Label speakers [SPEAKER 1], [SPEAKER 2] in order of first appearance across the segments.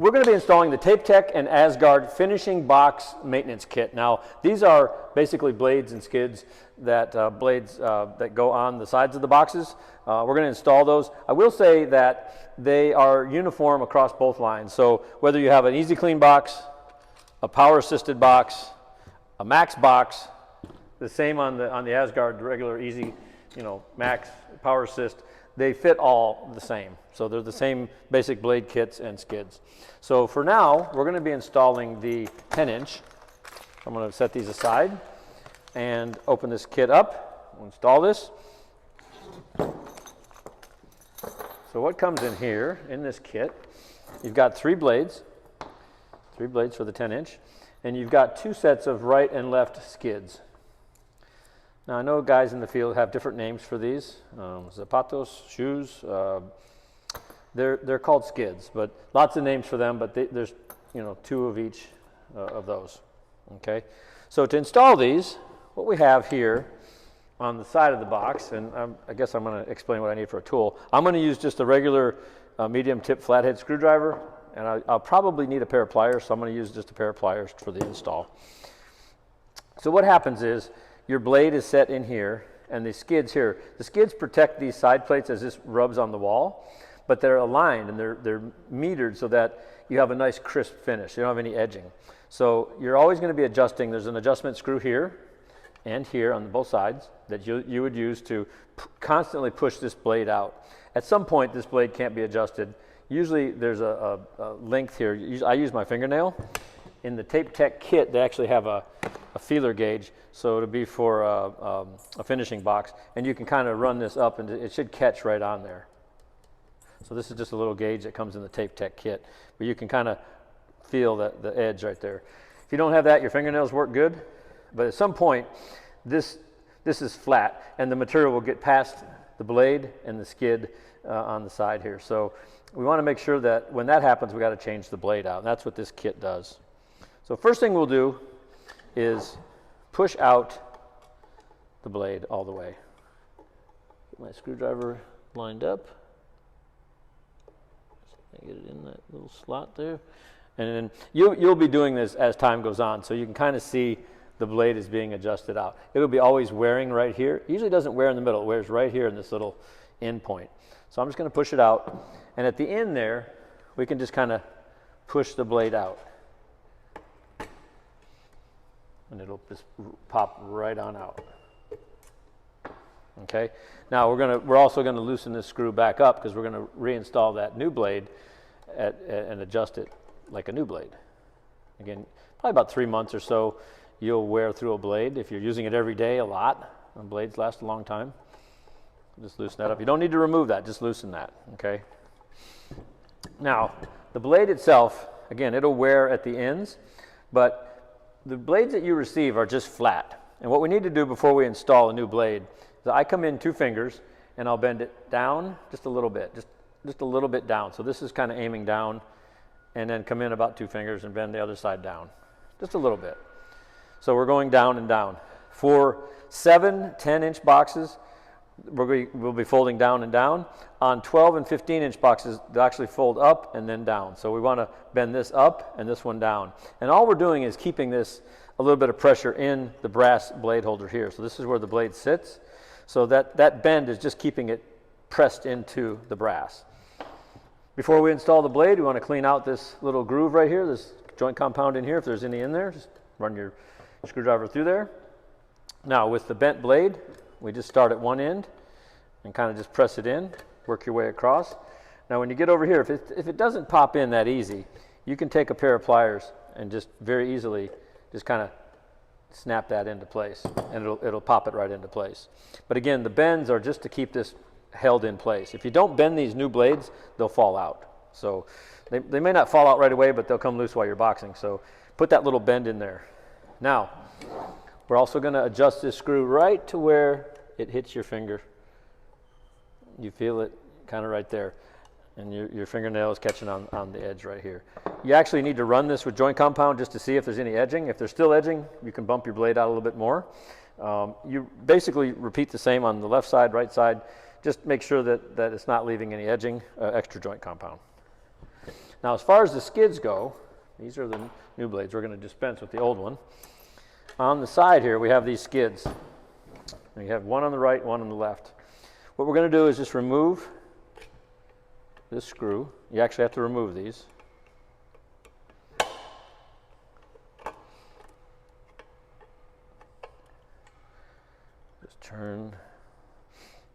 [SPEAKER 1] we're going to be installing the TapeTech and ASGARD finishing box maintenance kit. Now, these are basically blades and skids that that go on the sides of the boxes. We're going to install those. I will say that they are uniform across both lines. So whether you have an Easy Clean box, a power assisted box, a Max box, the same on the ASGARD regular Easy, Max power assist, they fit all the same. So they're the same basic blade kits and skids. So for now, we're going to be installing the 10-inch. I'm going to set these aside and open this kit up. We'll install this. So what comes in here, in this kit, you've got three blades for the 10-inch, and you've got two sets of right and left skids. Now I know guys in the field have different names for these, zapatos, shoes. They're called skids, but lots of names for them. But there's two of each of those. Okay, so to install these, what we have here on the side of the box, and I guess I'm going to explain what I need for a tool. I'm going to use just a regular medium tip flathead screwdriver, and I'll probably need a pair of pliers, so I'm going to use just a pair of pliers for the install. So what happens is, your blade is set in here, and the skids here. The skids protect these side plates as this rubs on the wall, but they're aligned and they're metered so that you have a nice crisp finish. You don't have any edging. So you're always going to be adjusting. There's an adjustment screw here and here on both sides that you would use to constantly push this blade out. At some point, this blade can't be adjusted. Usually there's a length here. I use my fingernail. In the TapeTech kit, they actually have a feeler gauge, so it'll be for a finishing box, and you can kind of run this up and it should catch right on there. So this is just a little gauge that comes in the TapeTech kit, but you can kind of feel the edge right there. If you don't have that, your fingernails work good, but at some point this is flat and the material will get past the blade and the skid on the side here. So we want to make sure that when that happens, we got to change the blade out, and that's what this kit does. So first thing we'll do is push out the blade all the way. Get my screwdriver lined up. Get it in that little slot there. And then you'll be doing this as time goes on, so you can kind of see the blade is being adjusted out. It'll be always wearing right here. It usually doesn't wear in the middle. It wears right here in this little end point. So I'm just going to push it out. And at the end there, we can just kind of push the blade out. And it'll just pop right on out. Okay. Now we're also going to loosen this screw back up because we're going to reinstall that new blade and adjust it like a new blade. Again, probably about 3 months or so, you'll wear through a blade. If you're using it every day a lot, and blades last a long time, just loosen that up. You don't need to remove that, just loosen that. Okay. Now the blade itself, again, it'll wear at the ends, but the blades that you receive are just flat. And what we need to do before we install a new blade is I come in 2 fingers and I'll bend it down just a little bit, just a little bit down. So this is kind of aiming down, and then come in about 2 fingers and bend the other side down, just a little bit. So we're going down and down. For 7 10-inch boxes, we'll be folding down and down. On 12 and 15-inch boxes, they'll actually fold up and then down. So we want to bend this up and this one down. And all we're doing is keeping this a little bit of pressure in the brass blade holder here. So this is where the blade sits. So that bend is just keeping it pressed into the brass. Before we install the blade, we want to clean out this little groove right here, this joint compound in here. If there's any in there, just run your screwdriver through there. Now with the bent blade, we just start at one end and kind of just press it in, work your way across. Now when you get over here, if it doesn't pop in that easy, you can take a pair of pliers and just very easily just kind of snap that into place, and it'll pop it right into place. But again, the bends are just to keep this held in place. If you don't bend these new blades, they'll fall out. So they may not fall out right away, but they'll come loose while you're boxing. So put that little bend in there. Now, we're also going to adjust this screw right to where it hits your finger. You feel it kind of right there, and your fingernail is catching on the edge right here. You actually need to run this with joint compound just to see if there's any edging. If there's still edging, you can bump your blade out a little bit more. You basically repeat the same on the left side, right side. Just make sure that it's not leaving any edging, extra joint compound. Now, as far as the skids go, these are the new blades. We're going to dispense with the old one. On the side here, we have these skids. We have one on the right, one on the left. What we're going to do is just remove this screw. You actually have to remove these. Just turn.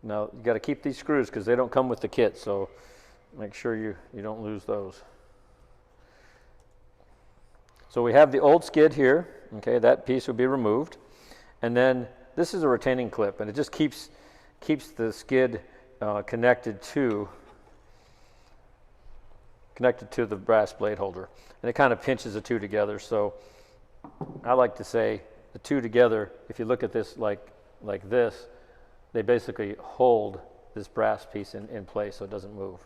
[SPEAKER 1] Now, you got to keep these screws because they don't come with the kit, so make sure you don't lose those. So we have the old skid here. Okay, that piece will be removed. And then this is a retaining clip, and it just keeps the skid connected to the brass blade holder. And it kind of pinches the two together. So I like to say the two together, if you look at this like this, they basically hold this brass piece in place so it doesn't move.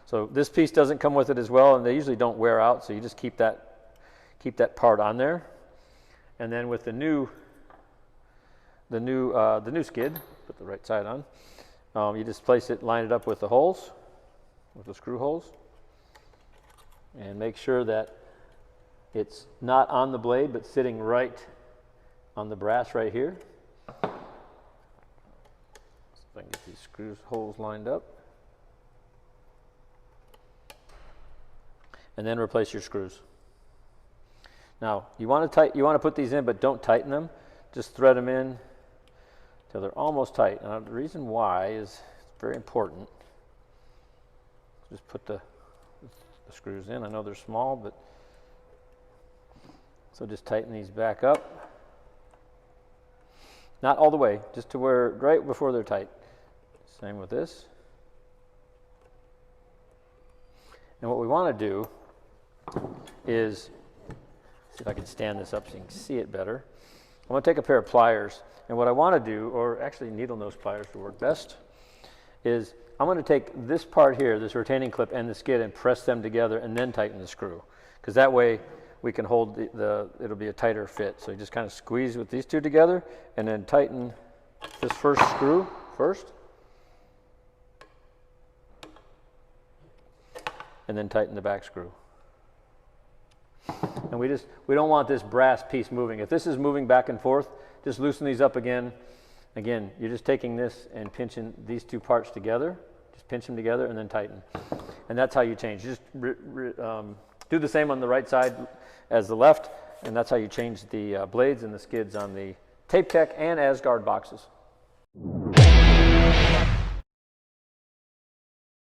[SPEAKER 1] So this piece doesn't come with it as well, and they usually don't wear out, so you just keep that part on there. And then with the new skid, put the right side on, you just place it, line it up with the holes, with the screw holes, and make sure that it's not on the blade but sitting right on the brass right here. So if I can get these holes lined up. And then replace your screws. Now, you want to put these in, but don't tighten them. Just thread them in till they're almost tight. Now, the reason why is it's very important. Just put the screws in. I know they're small, but so just tighten these back up. Not all the way, just to where right before they're tight. Same with this. And what we want to do is, see if I can stand this up so you can see it better. I'm going to take a pair of pliers, and what I want to do, or actually needle nose pliers would work best, is I'm going to take this part here, this retaining clip and the skid, and press them together and then tighten the screw. Because that way we can hold it'll be a tighter fit. So you just kind of squeeze with these two together and then tighten this first screw first. And then tighten the back screw. And we don't want this brass piece moving. If this is moving back and forth, just loosen these up again. Again, you're just taking this and pinching these two parts together. Just pinch them together and then tighten. And that's how you change. Just do the same on the right side as the left, and that's how you change the blades and the skids on the TapeTech and ASGARD boxes.